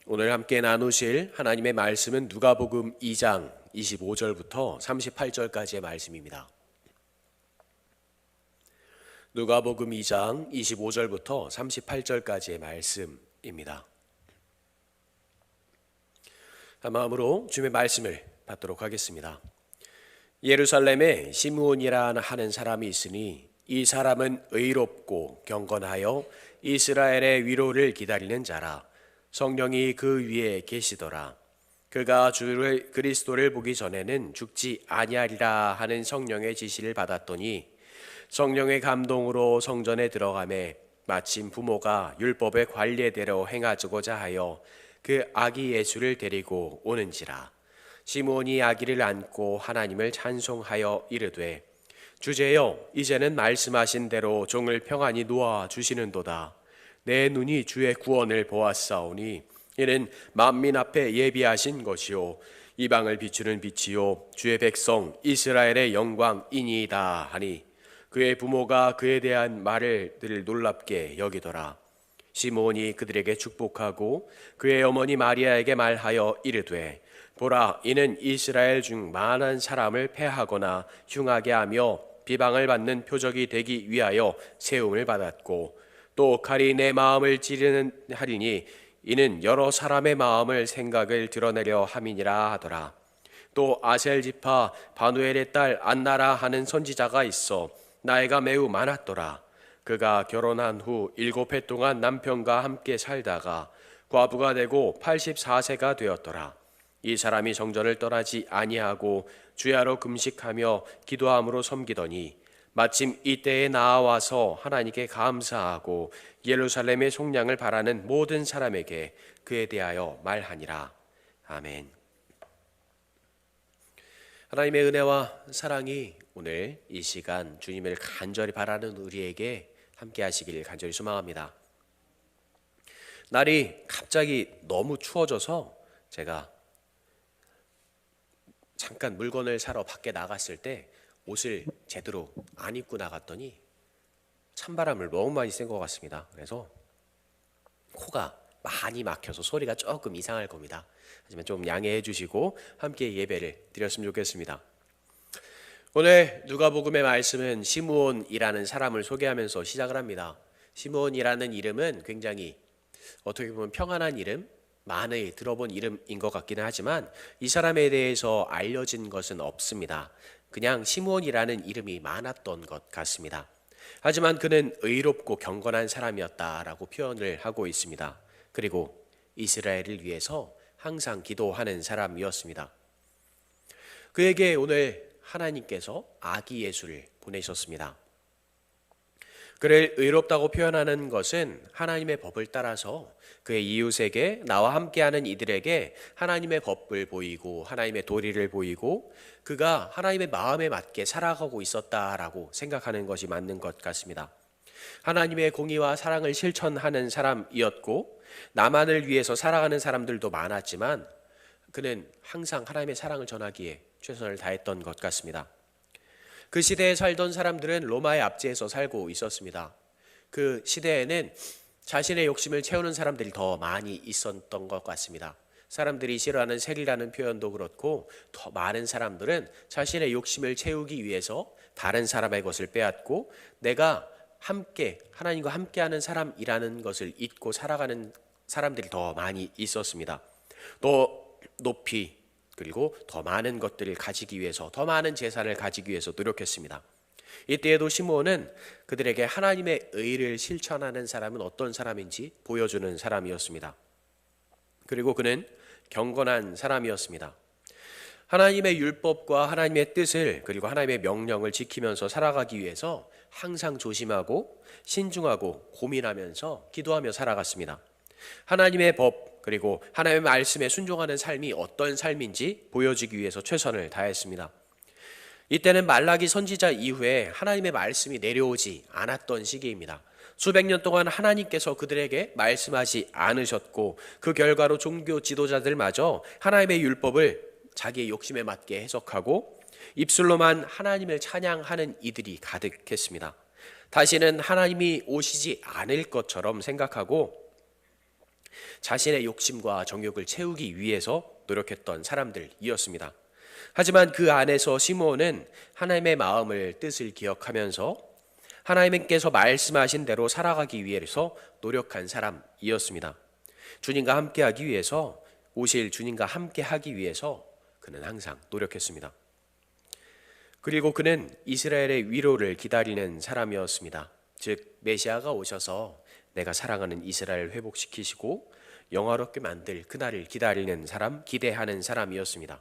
오늘 함께 나누실 하나님의 말씀은 누가복음 2장 25절부터 38절까지의 말씀입니다. 누가복음 2장 25절부터 38절까지의 말씀입니다. 한 마음으로 주님의 말씀을 받도록 하겠습니다. 예루살렘에 시므온이라 하는 사람이 있으니 이 사람은 의롭고 경건하여 이스라엘의 위로를 기다리는 자라. 성령이 그 위에 계시더라. 그가 주를 그리스도를 보기 전에는 죽지 아니하리라 하는 성령의 지시를 받았더니 성령의 감동으로 성전에 들어가매 마침 부모가 율법의 관례대로 행하고자 하여 그 아기 예수를 데리고 오는지라. 시므온이 아기를 안고 하나님을 찬송하여 이르되 주제여 이제는 말씀하신 대로 종을 평안히 놓아 주시는도다. 내 눈이 주의 구원을 보았사오니 이는 만민 앞에 예비하신 것이요 이방을 비추는 빛이요 주의 백성 이스라엘의 영광이니이다 하니 그의 부모가 그에 대한 말을 늘 놀랍게 여기더라. 시므온이 그들에게 축복하고 그의 어머니 마리아에게 말하여 이르되 보라 이는 이스라엘 중 많은 사람을 패하거나 흉하게 하며 비방을 받는 표적이 되기 위하여 세움을 받았고 또 칼이 내 마음을 찌르는 하리니 이는 여러 사람의 마음을 생각을 드러내려 함이니라 하더라. 또 아셀 지파 바누엘의 딸 안나라 하는 선지자가 있어 나이가 매우 많았더라. 그가 결혼한 후 7해 동안 남편과 함께 살다가 과부가 되고 84세가 되었더라. 이 사람이 성전을 떠나지 아니하고 주야로 금식하며 기도함으로 섬기더니 마침 이때에 나와서 하나님께 감사하고 예루살렘의 속량을 바라는 모든 사람에게 그에 대하여 말하니라. 아멘. 하나님의 은혜와 사랑이 오늘 이 시간 주님을 간절히 바라는 우리에게 함께 하시길 간절히 소망합니다. 날이 갑자기 너무 추워져서 제가 잠깐 물건을 사러 밖에 나갔을 때 옷을 제대로 안 입고 나갔더니 찬바람을 너무 많이 쐰 것 같습니다. 그래서 코가 많이 막혀서 소리가 조금 이상할 겁니다. 하지만 좀 양해해 주시고 함께 예배를 드렸으면 좋겠습니다. 오늘 누가복음의 말씀은 시므온이라는 사람을 소개하면서 시작을 합니다. 시므온이라는 이름은 굉장히 어떻게 보면 평안한 이름, 많이 들어본 이름인 것 같기는 하지만 이 사람에 대해서 알려진 것은 없습니다. 그냥 시므온이라는 이름이 많았던 것 같습니다. 하지만 그는 의롭고 경건한 사람이었다라고 표현을 하고 있습니다. 그리고 이스라엘을 위해서 항상 기도하는 사람이었습니다. 그에게 오늘 하나님께서 아기 예수를 보내셨습니다. 그를 의롭다고 표현하는 것은 하나님의 법을 따라서 그의 이웃에게 나와 함께하는 이들에게 하나님의 법을 보이고 하나님의 도리를 보이고 그가 하나님의 마음에 맞게 살아가고 있었다라고 생각하는 것이 맞는 것 같습니다. 하나님의 공의와 사랑을 실천하는 사람이었고 나만을 위해서 살아가는 사람들도 많았지만 그는 항상 하나님의 사랑을 전하기에 최선을 다했던 것 같습니다. 그 시대에 살던 사람들은 로마의 압제에서 살고 있었습니다. 그 시대에는 자신의 욕심을 채우는 사람들이 더 많이 있었던 것 같습니다. 사람들이 싫어하는 세리라는 표현도 그렇고 더 많은 사람들은 자신의 욕심을 채우기 위해서 다른 사람의 것을 빼앗고 내가 함께 하나님과 함께하는 사람이라는 것을 잊고 살아가는 사람들이 더 많이 있었습니다. 또 높이 그리고 더 많은 것들을 가지기 위해서 더 많은 재산을 가지기 위해서 노력했습니다. 이때에도 시므온은 그들에게 하나님의 의를 실천하는 사람은 어떤 사람인지 보여주는 사람이었습니다. 그리고 그는 경건한 사람이었습니다. 하나님의 율법과 하나님의 뜻을 그리고 하나님의 명령을 지키면서 살아가기 위해서 항상 조심하고 신중하고 고민하면서 기도하며 살아갔습니다. 하나님의 법 그리고 하나님의 말씀에 순종하는 삶이 어떤 삶인지 보여주기 위해서 최선을 다했습니다. 이때는 말라기 선지자 이후에 하나님의 말씀이 내려오지 않았던 시기입니다. 수백 년 동안 하나님께서 그들에게 말씀하지 않으셨고 그 결과로 종교 지도자들마저 하나님의 율법을 자기의 욕심에 맞게 해석하고 입술로만 하나님을 찬양하는 이들이 가득했습니다. 다시는 하나님이 오시지 않을 것처럼 생각하고 자신의 욕심과 정욕을 채우기 위해서 노력했던 사람들이었습니다. 하지만 그 안에서 시므온은 하나님의 마음을 뜻을 기억하면서 하나님께서 말씀하신 대로 살아가기 위해서 노력한 사람이었습니다. 주님과 함께하기 위해서, 오실 주님과 함께하기 위해서 그는 항상 노력했습니다. 그리고 그는 이스라엘의 위로를 기다리는 사람이었습니다. 즉 메시아가 오셔서 내가 사랑하는 이스라엘 회복시키시고 영화롭게 만들 그날을 기다리는 사람, 기대하는 사람이었습니다.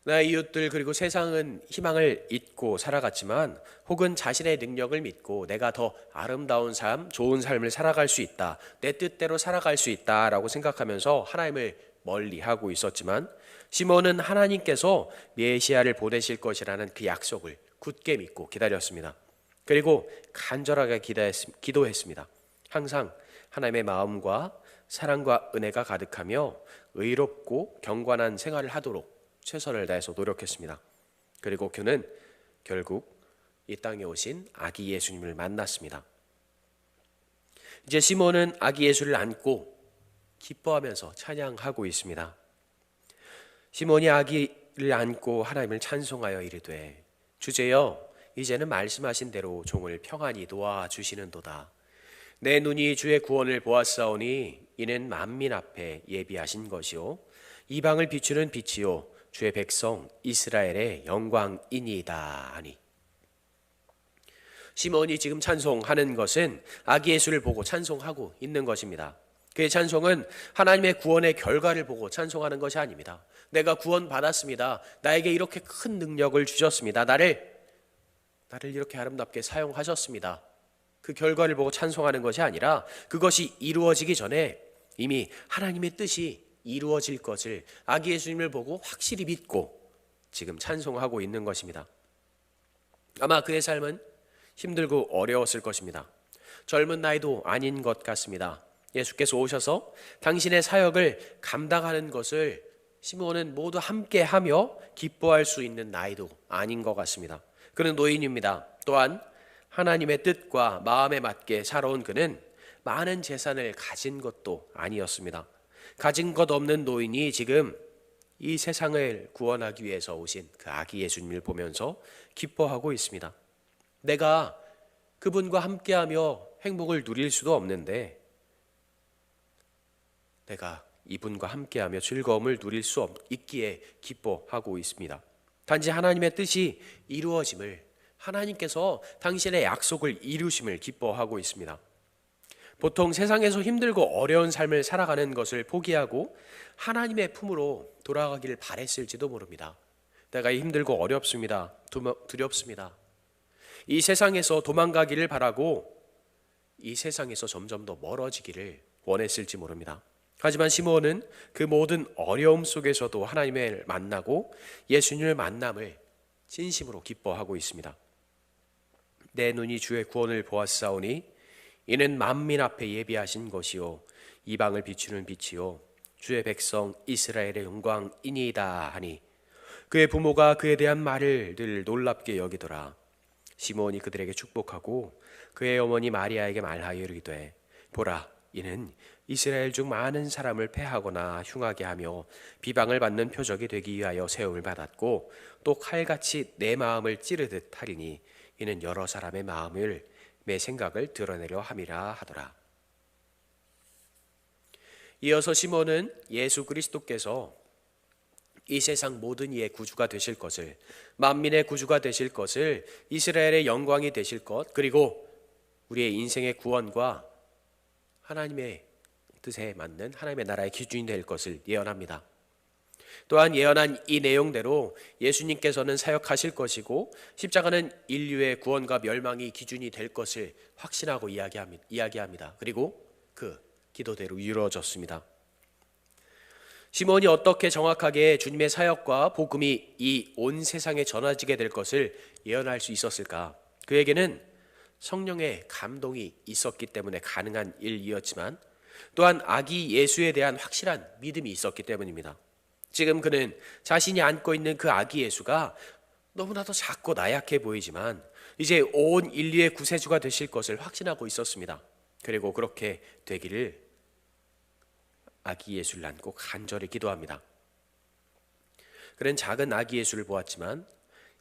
나의 이웃들 그리고 세상은 희망을 잊고 살아갔지만, 혹은 자신의 능력을 믿고 내가 더 아름다운 삶, 좋은 삶을 살아갈 수 있다, 내 뜻대로 살아갈 수 있다라고 생각하면서 하나님을 멀리하고 있었지만, 시몬은 하나님께서 메시아를 보내실 것이라는 그 약속을 굳게 믿고 기다렸습니다. 그리고 간절하게 기도했습니다. 항상 하나님의 마음과 사랑과 은혜가 가득하며 의롭고 경건한 생활을 하도록 최선을 다해서 노력했습니다. 그리고 그는 결국 이 땅에 오신 아기 예수님을 만났습니다. 이제 시몬은 아기 예수를 안고 기뻐하면서 찬양하고 있습니다. 시몬이 아기를 안고 하나님을 찬송하여 이르되, 주제여 이제는 말씀하신 대로 종을 평안히 도와주시는도다. 내 눈이 주의 구원을 보았사오니 이는 만민 앞에 예비하신 것이요 이방을 비추는 빛이요 주의 백성 이스라엘의 영광이니이다 하니. 시몬이 지금 찬송하는 것은 아기 예수를 보고 찬송하고 있는 것입니다. 그의 찬송은 하나님의 구원의 결과를 보고 찬송하는 것이 아닙니다. 내가 구원받았습니다. 나에게 이렇게 큰 능력을 주셨습니다. 나를 이렇게 아름답게 사용하셨습니다. 그 결과를 보고 찬송하는 것이 아니라, 그것이 이루어지기 전에 이미 하나님의 뜻이 이루어질 것을 아기 예수님을 보고 확실히 믿고 지금 찬송하고 있는 것입니다. 아마 그의 삶은 힘들고 어려웠을 것입니다. 젊은 나이도 아닌 것 같습니다. 예수께서 오셔서 당신의 사역을 감당하는 것을 시몬은 모두 함께하며 기뻐할 수 있는 나이도 아닌 것 같습니다. 그는 노인입니다. 또한 하나님의 뜻과 마음에 맞게 살아온 그는 많은 재산을 가진 것도 아니었습니다. 가진 것 없는 노인이 지금 이 세상을 구원하기 위해서 오신 그 아기 예수님을 보면서 기뻐하고 있습니다. 내가 그분과 함께하며 행복을 누릴 수도 없는데, 내가 이분과 함께하며 즐거움을 누릴 수 있기에 기뻐하고 있습니다. 단지 하나님의 뜻이 이루어짐을, 하나님께서 당신의 약속을 이루심을 기뻐하고 있습니다. 보통 세상에서 힘들고 어려운 삶을 살아가는 것을 포기하고 하나님의 품으로 돌아가기를 바랬을지도 모릅니다. 내가 힘들고 어렵습니다. 두렵습니다. 이 세상에서 도망가기를 바라고 이 세상에서 점점 더 멀어지기를 원했을지 모릅니다. 하지만 시므온은 그 모든 어려움 속에서도 하나님을 만나고 예수님을 만남을 진심으로 기뻐하고 있습니다. 내 눈이 주의 구원을 보았사오니 이는 만민 앞에 예비하신 것이요 이방을 비추는 빛이요 주의 백성 이스라엘의 영광이니이다 하니, 그의 부모가 그에 대한 말을 늘 놀랍게 여기더라. 시므온이 그들에게 축복하고 그의 어머니 마리아에게 말하여 이르기되, 보라, 이는 이스라엘 중 많은 사람을 패하거나 흉하게 하며 비방을 받는 표적이 되기 위하여 세움을 받았고 또 칼같이 내 마음을 찌르듯 하리니 이는 여러 사람의 마음을 내 생각을 드러내려 함이라 하더라. 이어서 시몬은 예수 그리스도께서 이 세상 모든 이의 구주가 되실 것을, 만민의 구주가 되실 것을, 이스라엘의 영광이 되실 것, 그리고 우리의 인생의 구원과 하나님의 뜻에 맞는 하나님의 나라의 기준이 될 것을 예언합니다. 또한 예언한 이 내용대로 예수님께서는 사역하실 것이고 십자가는 인류의 구원과 멸망이 기준이 될 것을 확신하고 이야기합니다. 그리고 그 기도대로 이루어졌습니다. 시몬이 어떻게 정확하게 주님의 사역과 복음이 이 온 세상에 전해지게 될 것을 예언할 수 있었을까? 그에게는 성령의 감동이 있었기 때문에 가능한 일이었지만, 또한 아기 예수에 대한 확실한 믿음이 있었기 때문입니다. 지금 그는 자신이 안고 있는 그 아기 예수가 너무나도 작고 나약해 보이지만 이제 온 인류의 구세주가 되실 것을 확신하고 있었습니다. 그리고 그렇게 되기를 아기 예수를 안고 간절히 기도합니다. 그는 작은 아기 예수를 보았지만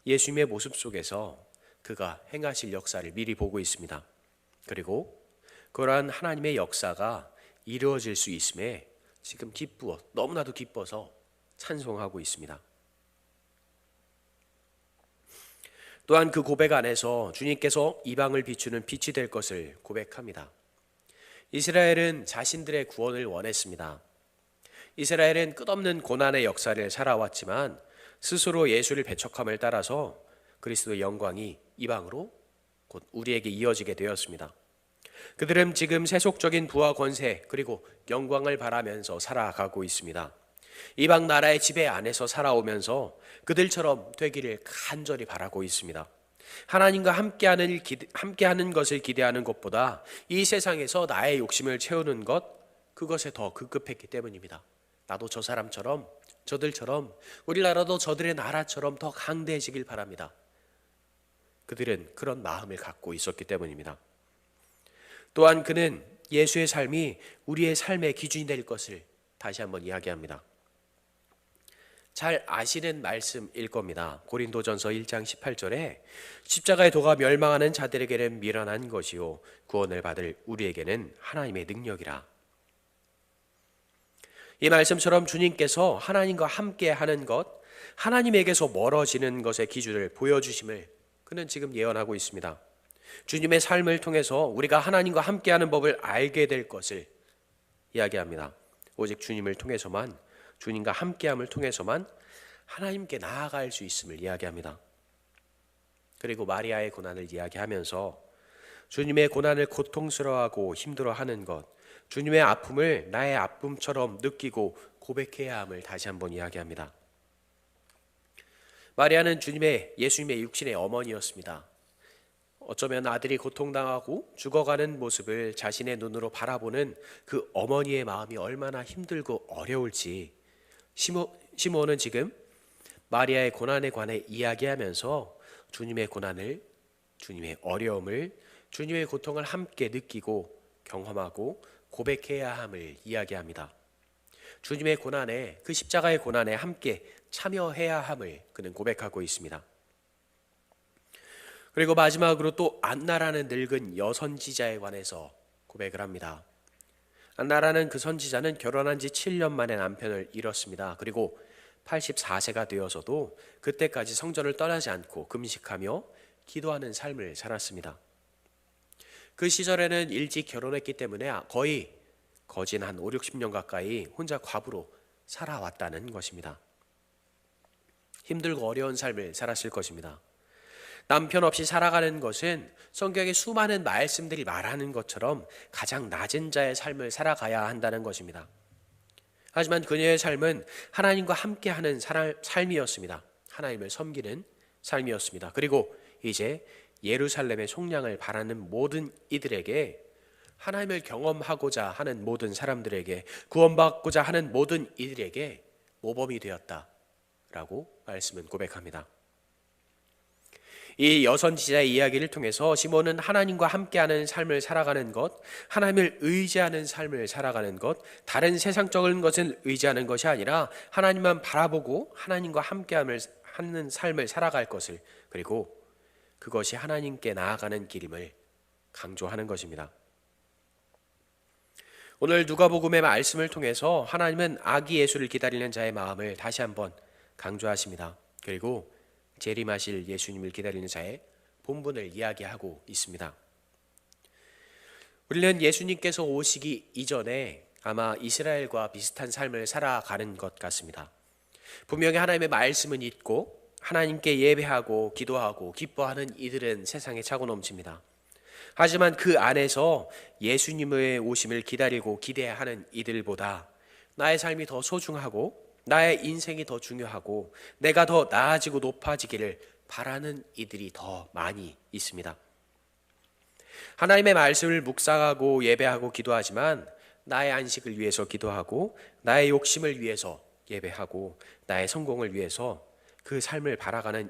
예수님의 모습 속에서 그가 행하실 역사를 미리 보고 있습니다. 그리고 그러한 하나님의 역사가 이루어질 수 있음에 지금 너무나도 기뻐서 찬송하고 있습니다. 또한 그 고백 안에서 주님께서 이방을 비추는 빛이 될 것을 고백합니다. 이스라엘은 자신들의 구원을 원했습니다. 이스라엘은 끝없는 고난의 역사를 살아왔지만 스스로 예수를 배척함을 따라서 그리스도의 영광이 이방으로 곧 우리에게 이어지게 되었습니다. 그들은 지금 세속적인 부와 권세 그리고 영광을 바라면서 살아가고 있습니다. 이방 나라의 지배 안에서 살아오면서 그들처럼 되기를 간절히 바라고 있습니다. 하나님과 함께하는 것을 기대하는 것보다 이 세상에서 나의 욕심을 채우는 것, 그것에 더 급급했기 때문입니다. 나도 저 사람처럼, 저들처럼, 우리나라도 저들의 나라처럼 더 강대해지길 바랍니다. 그들은 그런 마음을 갖고 있었기 때문입니다. 또한 그는 예수의 삶이 우리의 삶의 기준이 될 것을 다시 한번 이야기합니다. 잘 아시는 말씀일 겁니다. 고린도전서 1장 18절에 십자가의 도가 멸망하는 자들에게는 미련한 것이요 구원을 받을 우리에게는 하나님의 능력이라. 이 말씀처럼 주님께서 하나님과 함께하는 것, 하나님에게서 멀어지는 것의 기준을 보여주심을 그는 지금 예언하고 있습니다. 주님의 삶을 통해서 우리가 하나님과 함께하는 법을 알게 될 것을 이야기합니다. 오직 주님을 통해서만, 주님과 함께함을 통해서만 하나님께 나아갈 수 있음을 이야기합니다. 그리고 마리아의 고난을 이야기하면서 주님의 고난을 고통스러워하고 힘들어하는 것, 주님의 아픔을 나의 아픔처럼 느끼고 고백해야 함을 다시 한번 이야기합니다. 마리아는 예수님의 육신의 어머니였습니다. 어쩌면 아들이 고통당하고 죽어가는 모습을 자신의 눈으로 바라보는 그 어머니의 마음이 얼마나 힘들고 어려울지 시므온은 지금 마리아의 고난에 관해 이야기하면서 주님의 고난을, 주님의 어려움을, 주님의 고통을 함께 느끼고 경험하고 고백해야 함을 이야기합니다. 주님의 고난에, 그 십자가의 고난에 함께 참여해야 함을 그는 고백하고 있습니다. 그리고 마지막으로 또 안나라는 늙은 여선지자에 관해서 고백을 합니다. 안나라는 그 선지자는 결혼한 지 7년 만에 남편을 잃었습니다. 그리고 84세가 되어서도 그때까지 성전을 떠나지 않고 금식하며 기도하는 삶을 살았습니다. 그 시절에는 일찍 결혼했기 때문에 거의 거진 한 5, 60년 가까이 혼자 과부로 살아왔다는 것입니다. 힘들고 어려운 삶을 살았을 것입니다. 남편 없이 살아가는 것은 성경의 수많은 말씀들이 말하는 것처럼 가장 낮은 자의 삶을 살아가야 한다는 것입니다. 하지만 그녀의 삶은 하나님과 함께하는 삶이었습니다. 하나님을 섬기는 삶이었습니다. 그리고 이제 예루살렘의 속량을 바라는 모든 이들에게, 하나님을 경험하고자 하는 모든 사람들에게, 구원받고자 하는 모든 이들에게 모범이 되었다라고 말씀은 고백합니다. 이 여선지자의 이야기를 통해서 시몬은 하나님과 함께하는 삶을 살아가는 것, 하나님을 의지하는 삶을 살아가는 것, 다른 세상적인 것을 의지하는 것이 아니라 하나님만 바라보고 하나님과 함께하는 삶을 살아갈 것을, 그리고 그것이 하나님께 나아가는 길임을 강조하는 것입니다. 오늘 누가복음의 말씀을 통해서 하나님은 아기 예수를 기다리는 자의 마음을 다시 한번 강조하십니다. 그리고 재림하실 예수님을 기다리는 자의 본분을 이야기하고 있습니다. 우리는 예수님께서 오시기 이전에 아마 이스라엘과 비슷한 삶을 살아가는 것 같습니다. 분명히 하나님의 말씀은 있고 하나님께 예배하고 기도하고 기뻐하는 이들은 세상에 차고 넘칩니다. 하지만 그 안에서 예수님의 오심을 기다리고 기대하는 이들보다 나의 삶이 더 소중하고 나의 인생이 더 중요하고 내가 더 나아지고 높아지기를 바라는 이들이 더 많이 있습니다. 하나님의 말씀을 묵상하고 예배하고 기도하지만 나의 안식을 위해서 기도하고 나의 욕심을 위해서 예배하고 나의 성공을 위해서 그 삶을 바라는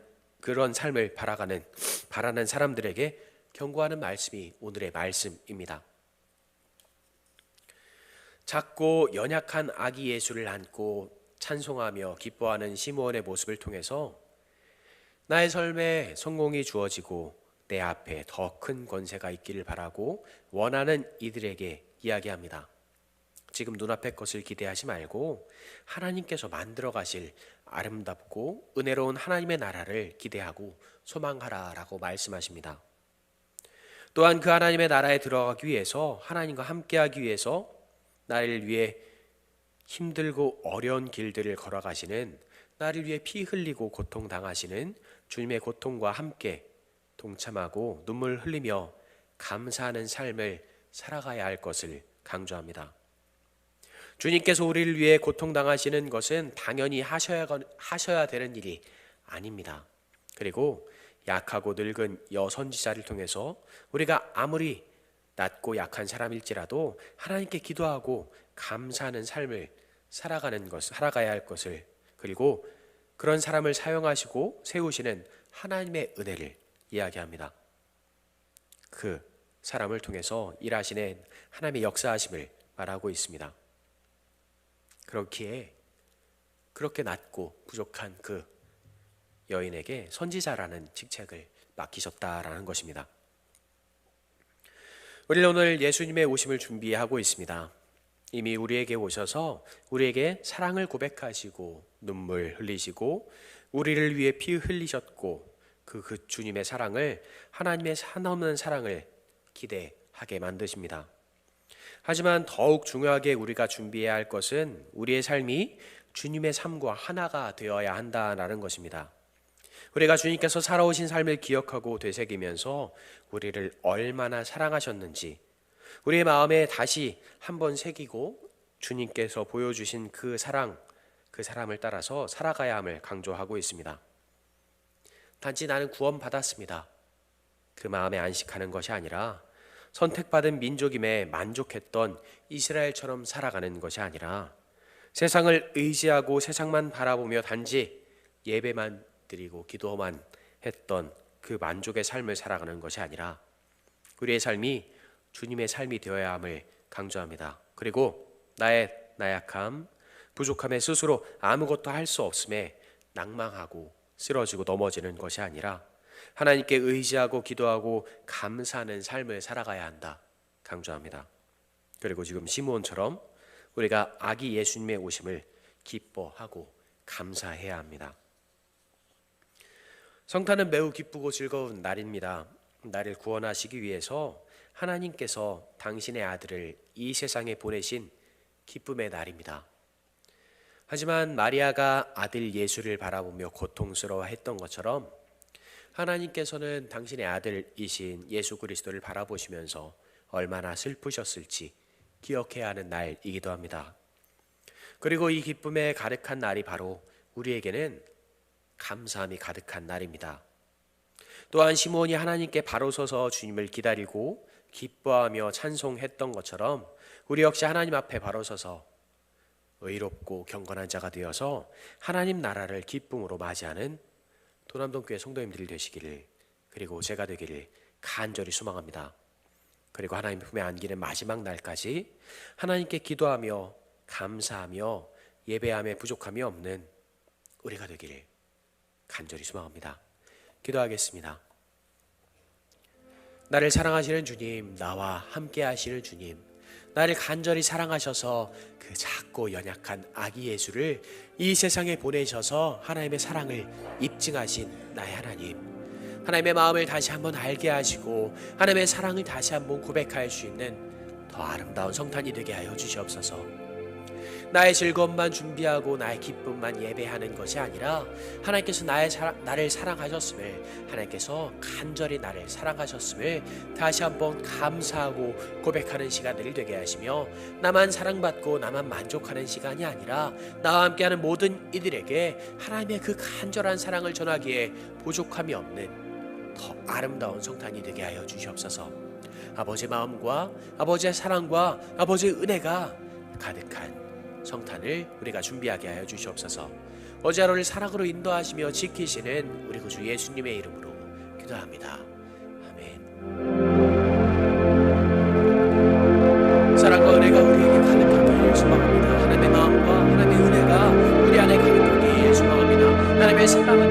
바라는 사람들에게 경고하는 말씀이 오늘의 말씀입니다. 작고 연약한 아기 예수를 안고 찬송하며 기뻐하는 시므온의 모습을 통해서 나의 삶에 성공이 주어지고 내 앞에 더 큰 권세가 있기를 바라고 원하는 이들에게 이야기합니다. 지금 눈앞의 것을 기대하지 말고 하나님께서 만들어 가실 아름답고 은혜로운 하나님의 나라를 기대하고 소망하라라고 말씀하십니다. 또한 그 하나님의 나라에 들어가기 위해서, 하나님과 함께하기 위해서 나를 위해 힘들고 어려운 길들을 걸어가시는, 나를 위해 피 흘리고 고통당하시는 주님의 고통과 함께 동참하고 눈물 흘리며 감사하는 삶을 살아가야 할 것을 강조합니다. 주님께서 우리를 위해 고통당하시는 것은 당연히 하셔야 되는 일이 아닙니다. 그리고 약하고 늙은 여선지자를 통해서 우리가 아무리 낮고 약한 사람일지라도 하나님께 기도하고 감사하는 삶을 살아가야 할 것을, 그리고 그런 사람을 사용하시고 세우시는 하나님의 은혜를 이야기합니다. 그 사람을 통해서 일하시는 하나님의 역사하심을 말하고 있습니다. 그렇기에 그렇게 낮고 부족한 그 여인에게 선지자라는 직책을 맡기셨다라는 것입니다. 우리는 오늘 예수님의 오심을 준비하고 있습니다. 이미 우리에게 오셔서 우리에게 사랑을 고백하시고 눈물 흘리시고 우리를 위해 피 흘리셨고 그 주님의 사랑을, 하나님의 한없는 사랑을 기대하게 만드십니다. 하지만 더욱 중요하게 우리가 준비해야 할 것은 우리의 삶이 주님의 삶과 하나가 되어야 한다라는 것입니다. 우리가 주님께서 살아오신 삶을 기억하고 되새기면서 우리를 얼마나 사랑하셨는지 우리의 마음에 다시 한번 새기고 주님께서 보여주신 그 사랑, 그 사람을 따라서 살아가야 함을 강조하고 있습니다. 단지 나는 구원받았습니다, 그 마음에 안식하는 것이 아니라, 선택받은 민족임에 만족했던 이스라엘처럼 살아가는 것이 아니라, 세상을 의지하고 세상만 바라보며 단지 예배만 드리고 기도만 했던 그 만족의 삶을 살아가는 것이 아니라 우리의 삶이 주님의 삶이 되어야 함을 강조합니다. 그리고 나의 나약함, 부족함에 스스로 아무것도 할 수 없음에 낭망하고 쓰러지고 넘어지는 것이 아니라 하나님께 의지하고 기도하고 감사하는 삶을 살아가야 한다 강조합니다. 그리고 지금 시므온처럼 우리가 아기 예수님의 오심을 기뻐하고 감사해야 합니다. 성탄은 매우 기쁘고 즐거운 날입니다. 나를 구원하시기 위해서 하나님께서 당신의 아들을 이 세상에 보내신 기쁨의 날입니다. 하지만 마리아가 아들 예수를 바라보며 고통스러워했던 것처럼 하나님께서는 당신의 아들이신 예수 그리스도를 바라보시면서 얼마나 슬프셨을지 기억해야 하는 날이기도 합니다. 그리고 이 기쁨에 가득한 날이 바로 우리에게는 감사함이 가득한 날입니다. 또한 시므온이 하나님께 바로 서서 주님을 기다리고 기뻐하며 찬송했던 것처럼 우리 역시 하나님 앞에 바로 서서 의롭고 경건한 자가 되어서 하나님 나라를 기쁨으로 맞이하는 도남동교회 성도님들이 되시기를, 그리고 제가 되기를 간절히 소망합니다. 그리고 하나님 품에 안기는 마지막 날까지 하나님께 기도하며 감사하며 예배함에 부족함이 없는 우리가 되기를 간절히 소망합니다. 기도하겠습니다. 나를 사랑하시는 주님, 나와 함께 하시는 주님, 나를 간절히 사랑하셔서 그 작고 연약한 아기 예수를 이 세상에 보내셔서 하나님의 사랑을 입증하신 나의 하나님, 하나님의 마음을 다시 한번 알게 하시고 하나님의 사랑을 다시 한번 고백할 수 있는 더 아름다운 성탄이 되게 하여 주시옵소서. 나의 즐거움만 준비하고 나의 기쁨만 예배하는 것이 아니라 하나님께서 나를 사랑하셨음을, 하나님께서 간절히 나를 사랑하셨음을 다시 한번 감사하고 고백하는 시간들이 되게 하시며, 나만 사랑받고 나만 만족하는 시간이 아니라 나와 함께하는 모든 이들에게 하나님의 그 간절한 사랑을 전하기에 부족함이 없는 더 아름다운 성탄이 되게 하여 주시옵소서. 아버지의 마음과 아버지의 사랑과 아버지의 은혜가 가득한 성탄을 우리가 준비하게 하여 주시옵소서. 어제 하루를 사랑으로 인도하시며 지키시는 우리 구주 예수님의 이름으로 기도합니다. 아멘. 사랑과 은혜가 우리에게 가득하게 생각은